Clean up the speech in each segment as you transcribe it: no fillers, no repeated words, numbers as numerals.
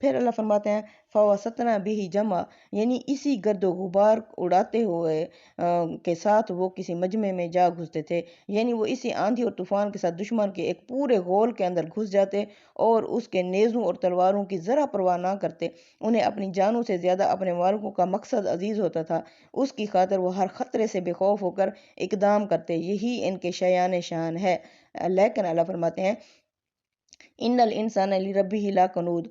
پھر اللہ فرماتے ہیں فوسطنا بھی جمع، یعنی اسی گرد و غبار اڑاتے ہوئے کے ساتھ وہ کسی مجمع میں جا گھستے تھے، یعنی وہ اسی آندھی اور طوفان کے ساتھ دشمن کے ایک پورے غول کے اندر گھس جاتے اور اس کے نیزوں اور تلواروں کی ذرا پرواہ نہ کرتے۔ انہیں اپنی جانوں سے زیادہ اپنے مالکوں کا مقصد عزیز ہوتا تھا، اس کی خاطر وہ ہر خطرے سے بے خوف ہو کر اقدام کرتے، یہی ان کے شایان شان ہے۔ لیکن اللہ فرماتے ہیں ان الانسان لربہ لاکنود،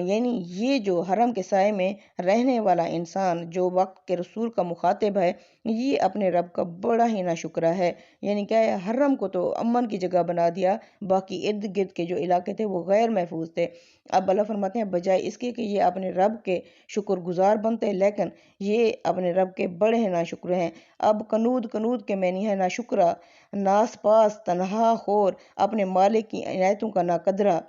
یعنی یہ جو حرم کے سائے میں رہنے والا انسان جو وقت کے رسول کا مخاطب ہے، یہ اپنے رب کا بڑا ہی ناشکرا ہے۔ یعنی کیا ہے، حرم کو تو امن کی جگہ بنا دیا، باقی ارد گرد کے جو علاقے تھے وہ غیر محفوظ تھے۔ اب اللہ فرماتے ہیں بجائے اس کے کہ یہ اپنے رب کے شکر گزار بنتے، لیکن یہ اپنے رب کے بڑے ہی ناشکر ہیں۔ اب کنود کے معنی ہے ناشکرا، ناس پاس، تنہا خور، اپنے مالک کی عنایتوں کا ناقدرہ۔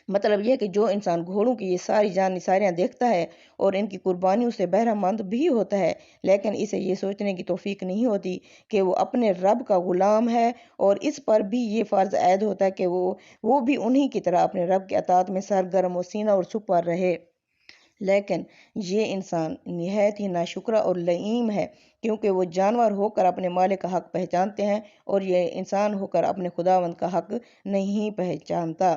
مطلب یہ کہ جو انسان گھوڑوں کی یہ ساری جان نثاریاں دیکھتا ہے اور ان کی قربانیوں سے بہرہ مند بھی ہوتا ہے، لیکن اسے یہ سوچنے کی توفیق نہیں ہوتی کہ وہ اپنے رب کا غلام ہے، اور اس پر بھی یہ فرض عائد ہوتا ہے کہ وہ بھی انہی کی طرح اپنے رب کے اطاعت میں سرگرم و سینہ اور سپر رہے۔ لیکن یہ انسان نہایت ہی ناشکرا اور لئیم ہے، کیونکہ وہ جانور ہو کر اپنے مالک کا حق پہچانتے ہیں اور یہ انسان ہو کر اپنے خداوند کا حق نہیں پہچانتا۔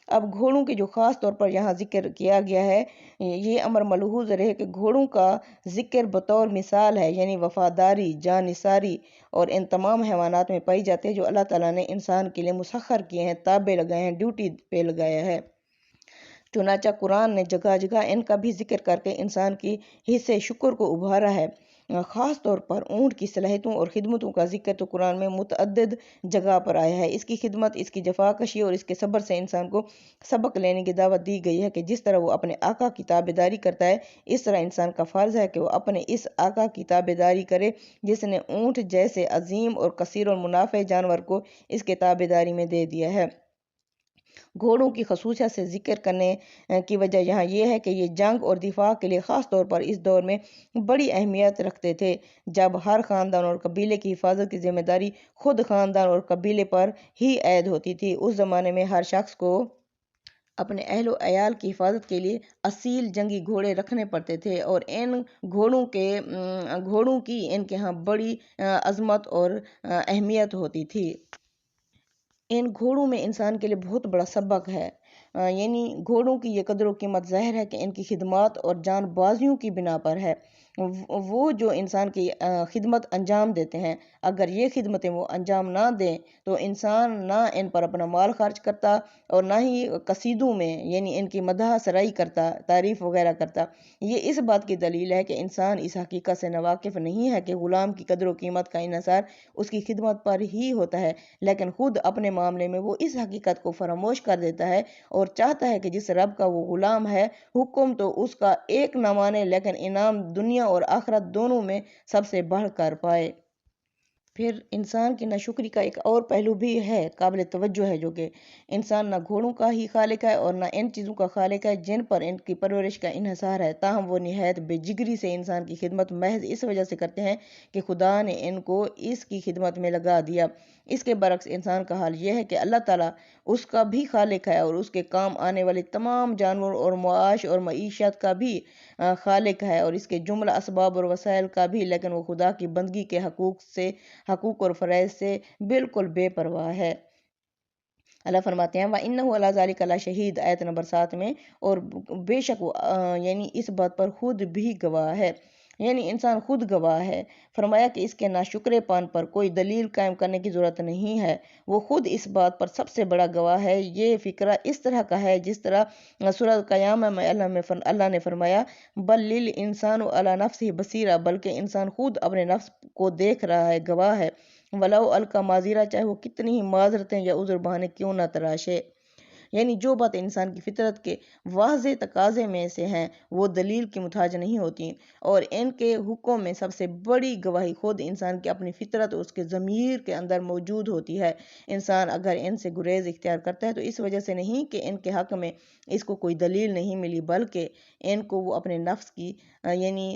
اب گھوڑوں کے جو خاص طور پر یہاں ذکر کیا گیا ہے، یہ امر ملحوظ رہے کہ گھوڑوں کا ذکر بطور مثال ہے، یعنی وفاداری، جان نثاری، اور ان تمام حیوانات میں پائی جاتے ہیں جو اللہ تعالیٰ نے انسان کے لیے مسخر کیے ہیں، تابع لگائے ہیں، ڈیوٹی پہ لگایا ہے۔ چنانچہ قرآن نے جگہ جگہ ان کا بھی ذکر کر کے انسان کی حص شکر کو ابھارا ہے۔ خاص طور پر اونٹ کی صلاحیتوں اور خدمتوں کا ذکر تو قرآن میں متعدد جگہ پر آیا ہے۔ اس کی خدمت، اس کی جفاکشی اور اس کے صبر سے انسان کو سبق لینے کی دعوت دی گئی ہے کہ جس طرح وہ اپنے آقا کی تابعداری کرتا ہے، اس طرح انسان کا فرض ہے کہ وہ اپنے اس آقا کی تابعداری کرے جس نے اونٹ جیسے عظیم اور کثیر المنافع جانور کو اس کے تابعداری میں دے دیا ہے۔ گھوڑوں کی خصوصیت سے ذکر کرنے کی وجہ یہاں یہ ہے کہ یہ جنگ اور دفاع کے لیے خاص طور پر اس دور میں بڑی اہمیت رکھتے تھے، جب ہر خاندان اور قبیلے کی حفاظت کی ذمہ داری خود خاندان اور قبیلے پر ہی عائد ہوتی تھی۔ اس زمانے میں ہر شخص کو اپنے اہل و عیال کی حفاظت کے لیے اصیل جنگی گھوڑے رکھنے پڑتے تھے، اور ان گھوڑوں کی ان کے ہاں بڑی عظمت اور اہمیت ہوتی تھی۔ ان گھوڑوں میں انسان کے لیے بہت بڑا سبق ہے، یعنی گھوڑوں کی یہ قدر و قیمت ظاہر ہے کہ ان کی خدمات اور جان بازیوں کی بنا پر ہے۔ وہ جو انسان کی خدمت انجام دیتے ہیں، اگر یہ خدمتیں وہ انجام نہ دیں تو انسان نہ ان پر اپنا مال خرچ کرتا اور نہ ہی قصیدوں میں یعنی ان کی مدح سرائی کرتا، تعریف وغیرہ کرتا۔ یہ اس بات کی دلیل ہے کہ انسان اس حقیقت سے ناواقف نہیں ہے کہ غلام کی قدر و قیمت کا انحصار اس کی خدمت پر ہی ہوتا ہے، لیکن خود اپنے معاملے میں وہ اس حقیقت کو فراموش کر دیتا ہے اور چاہتا ہے کہ جس رب کا وہ غلام ہے، حکم تو اس کا ایک نہ مانے لیکن انعام دنیا اور آخرت دونوں میں سب سے بڑھ کر پائے۔ پھر انسان کی ناشکری کا ایک اور پہلو بھی ہے قابل توجہ ہے، جو کہ انسان نہ گھوڑوں کا ہی خالق ہے اور نہ ان چیزوں کا خالق ہے جن پر ان کی پرورش کا انحصار ہے، تاہم وہ نہایت بے جگری سے انسان کی خدمت محض اس وجہ سے کرتے ہیں کہ خدا نے ان کو اس کی خدمت میں لگا دیا۔ اس کے برعکس انسان کا حال یہ ہے کہ اللہ تعالیٰ اس کا بھی خالق ہے اور اس کے کام آنے والے تمام جانور اور معاش اور معیشت کا بھی خالق ہے اور اس کے جملہ اسباب اور وسائل کا بھی، لیکن وہ خدا کی بندگی کے حقوق اور فرائض سے بالکل بے پرواہ ہے۔ اللہ فرماتے ہیں وَإِنَّهُ عَلَىٰ ذَلِكَ لَشَهِيدٌ، آیت نمبر 7 میں، اور بے شک وہ یعنی اس بات پر خود بھی گواہ ہے، یعنی انسان خود گواہ ہے۔ فرمایا کہ اس کے ناشکرے پان پر کوئی دلیل قائم کرنے کی ضرورت نہیں ہے، وہ خود اس بات پر سب سے بڑا گواہ ہے۔ یہ فقرہ اس طرح کا ہے جس طرح سورہ قیامہ میں اللہ نے فرمایا بل للانسان علی نفسہ بصیرہ، بلکہ انسان خود اپنے نفس کو دیکھ رہا ہے، گواہ ہے۔ وَلَوْ أَلْقَىٰ مَعْذِرَةً، چاہے وہ کتنی ہی معذرتیں یا عذر بہانے کیوں نہ تراشے، یعنی جو بات انسان کی فطرت کے واضح تقاضے میں سے ہیں وہ دلیل کی محتاج نہیں ہوتی، اور ان کے حکم میں سب سے بڑی گواہی خود انسان کی اپنی فطرت اور اس کے ضمیر کے اندر موجود ہوتی ہے۔ انسان اگر ان سے گریز اختیار کرتا ہے تو اس وجہ سے نہیں کہ ان کے حق میں اس کو کوئی دلیل نہیں ملی، بلکہ ان کو وہ اپنے نفس کی یعنی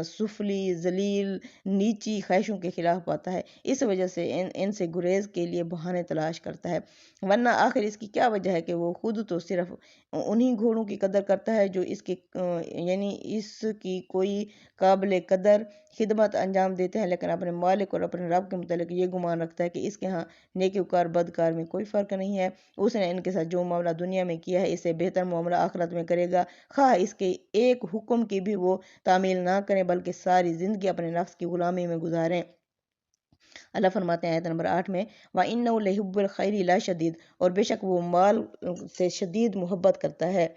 سفلی، ذلیل، نیچی خواہشوں کے خلاف پاتا ہے، اس وجہ سے ان سے گریز کے لیے بہانے تلاش کرتا ہے۔ ورنہ آخری آخر اس کی کیا وجہ ہے کہ وہ خود تو صرف انہی گھوڑوں کی قدر کرتا ہے جو اس کے یعنی اس کی کوئی قابل قدر خدمت انجام دیتے ہیں، لیکن اپنے مالک اور اپنے رب کے متعلق یہ گمان رکھتا ہے کہ اس کے ہاں نیکوکار بدکار میں کوئی فرق نہیں ہے۔ اس نے ان کے ساتھ جو معاملہ دنیا میں کیا ہے اس سے بہتر معاملہ آخرت میں کرے گا، خواہ اس کے ایک حکم کی بھی وہ تعمیل نہ کریں بلکہ ساری زندگی اپنے نفس کی غلامی میں گزاریں۔ اللہ فرماتے ہیں آیت نمبر 8 میں وَإِنَّهُ لَحُبُّ الْخَيْرِ لَشَدِيدٌ، اور بے شک وہ مال سے شدید محبت کرتا ہے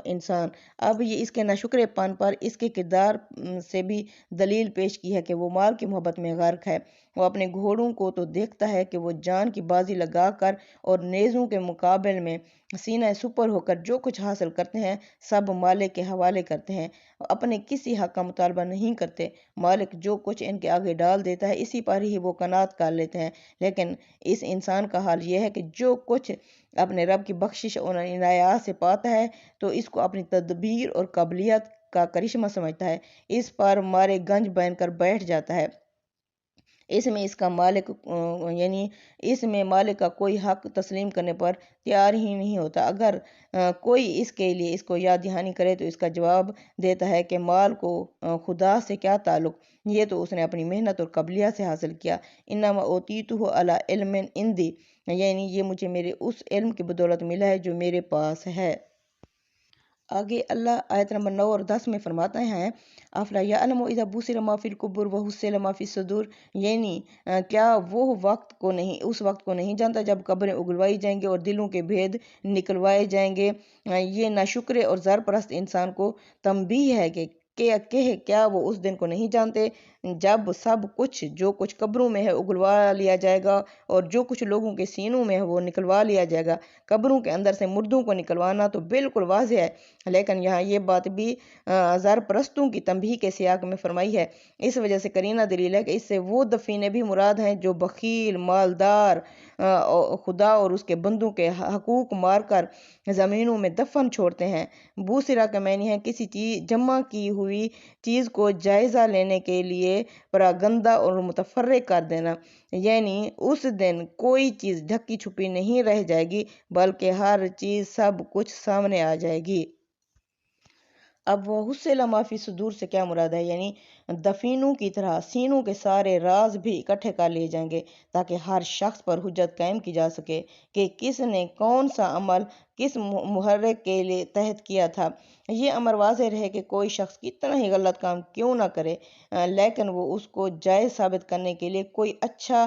انسان۔ اب یہ اس کے ناشکر پن پر اس کے کردار سے بھی دلیل پیش کی ہے کہ وہ مال کی محبت میں غرق ہے۔ وہ اپنے گھوڑوں کو تو دیکھتا ہے کہ وہ جان کی بازی لگا کر اور نیزوں کے مقابل میں سینہ سپر ہو کر جو کچھ حاصل کرتے ہیں سب مالک کے حوالے کرتے ہیں، اپنے کسی حق کا مطالبہ نہیں کرتے۔ مالک جو کچھ ان کے آگے ڈال دیتا ہے اسی پر ہی وہ قناعت کر لیتے ہیں، لیکن اس انسان کا حال یہ ہے کہ جو کچھ اپنے رب کی بخشش اور عنایات سے پاتا ہے تو اس کو اپنی تدبیر اور قابلیت کا کرشمہ سمجھتا ہے، اس پر مارے گنج بن کر بیٹھ جاتا ہے۔ اس میں اس کا مالک یعنی اس میں مالک کا کوئی حق تسلیم کرنے پر تیار ہی نہیں ہوتا۔ اگر کوئی اس کے لیے اس کو یاد دہانی کرے تو اس کا جواب دیتا ہے کہ مال کو خدا سے کیا تعلق، یہ تو اس نے اپنی محنت اور قابلیت سے حاصل کیا۔ انما اوتیتہ علی علم عندی، یعنی یہ مجھے میرے اس علم کی بدولت ملا ہے جو میرے پاس ہے۔ آگے اللہ آیت نمبر 9 اور 10 میں فرماتے ہیں افلا یعلم اذا بصر ما فی القبور وحصل ما فی الصدور، یعنی کیا وہ اس وقت کو نہیں جانتا جب قبریں اگلوائی جائیں گے اور دلوں کے بھید نکلوائے جائیں گے۔ یہ ناشکر اور زر پرست انسان کو تنبیہ ہے کہ کیا وہ اس دن کو نہیں جانتے جب سب کچھ جو کچھ قبروں میں ہے اگلوا لیا جائے گا اور جو کچھ لوگوں کے سینوں میں ہے وہ نکلوا لیا جائے گا۔ قبروں کے اندر سے مردوں کو نکلوانا تو بالکل واضح ہے، لیکن یہاں یہ بات بھی زر پرستوں کی تنبیہ کے سیاق میں فرمائی ہے۔ اس وجہ سے قرینہ دلیل ہے کہ اس سے وہ دفینے بھی مراد ہیں جو بخیل مالدار خدا اور اس کے بندوں کے حقوق مار کر زمینوں میں دفن چھوڑتے ہیں۔ بوسرا کا معنی ہے کسی چیز جمع کی ہوئی چیز کو جائزہ لینے کے لیے پراگندہ اور متفرق کر دینا، یعنی اس دن کوئی چیز ڈھکی چھپی نہیں رہ جائے گی بلکہ ہر چیز سب کچھ سامنے آ جائے گی۔ اب وہ حصل ما فی صدور سے کیا مراد ہے، یعنی دفینوں کی طرح سینوں کے سارے راز بھی اکٹھے کر لیے جائیں گے تاکہ ہر شخص پر حجت قائم کی جا سکے کہ کس نے کون سا عمل کس محرک کے لیے تحت کیا تھا۔ یہ امر واضح رہے کہ کوئی شخص کتنا ہی غلط کام کیوں نہ کرے لیکن وہ اس کو جائز ثابت کرنے کے لیے کوئی اچھا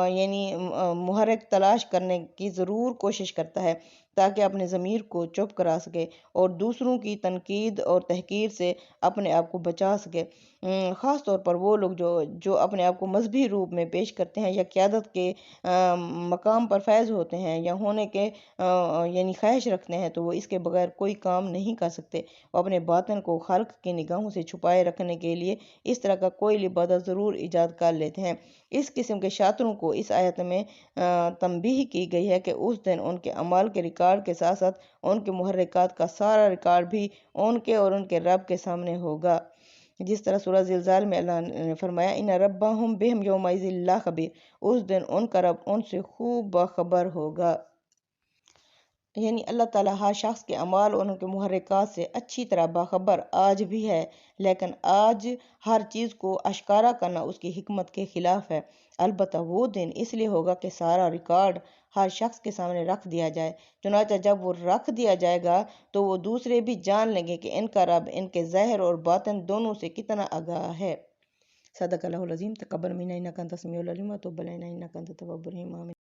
یعنی محرک تلاش کرنے کی ضرور کوشش کرتا ہے تاکہ اپنے ضمیر کو چپ کرا سکے اور دوسروں کی تنقید اور تحقیر سے اپنے آپ کو بچا سکے۔ خاص طور پر وہ لوگ جو اپنے آپ کو مذہبی روپ میں پیش کرتے ہیں یا قیادت کے مقام پر فائز ہوتے ہیں یا ہونے کے یعنی خواہش رکھتے ہیں تو وہ اس کے بغیر کوئی کام نہیں کر سکتے۔ وہ اپنے باطن کو خلق کی نگاہوں سے چھپائے رکھنے کے لیے اس طرح کا کوئی لبادہ ضرور ایجاد کر لیتے ہیں۔ اس قسم کے شاطروں کو اس آیت میں تنبیہ کی گئی ہے کہ اس دن ان کے اعمال کے ریکارڈ کے ساتھ ساتھ ان کے محرکات کا سارا ریکارڈ بھی ان کے اور ان کے رب کے سامنے ہوگا، جس طرح سورہ زلزال میں اللہ نے فرمایا ان ربہم بہم یومئذ لخبیر، اس دن ان کا رب ان سے خوب باخبر ہوگا۔ یعنی اللہ تعالیٰ ہر شخص کے اعمال اور ان کے محرکات سے اچھی طرح باخبر آج بھی ہے، لیکن آج ہر چیز کو اشکارا کرنا اس کی حکمت کے خلاف ہے۔ البتہ وہ دن اس لیے ہوگا کہ سارا ریکارڈ ہر شخص کے سامنے رکھ دیا جائے، چنانچہ جب وہ رکھ دیا جائے گا تو وہ دوسرے بھی جان لیں گے کہ ان کا رب ان کے ظاہر اور باطن دونوں سے کتنا آگاہ ہے۔ صدق اللہ العظیم۔ تقبل منا انک انت السمیع العلیم وتب علینا انک انت التواب الرحیم۔ آمین۔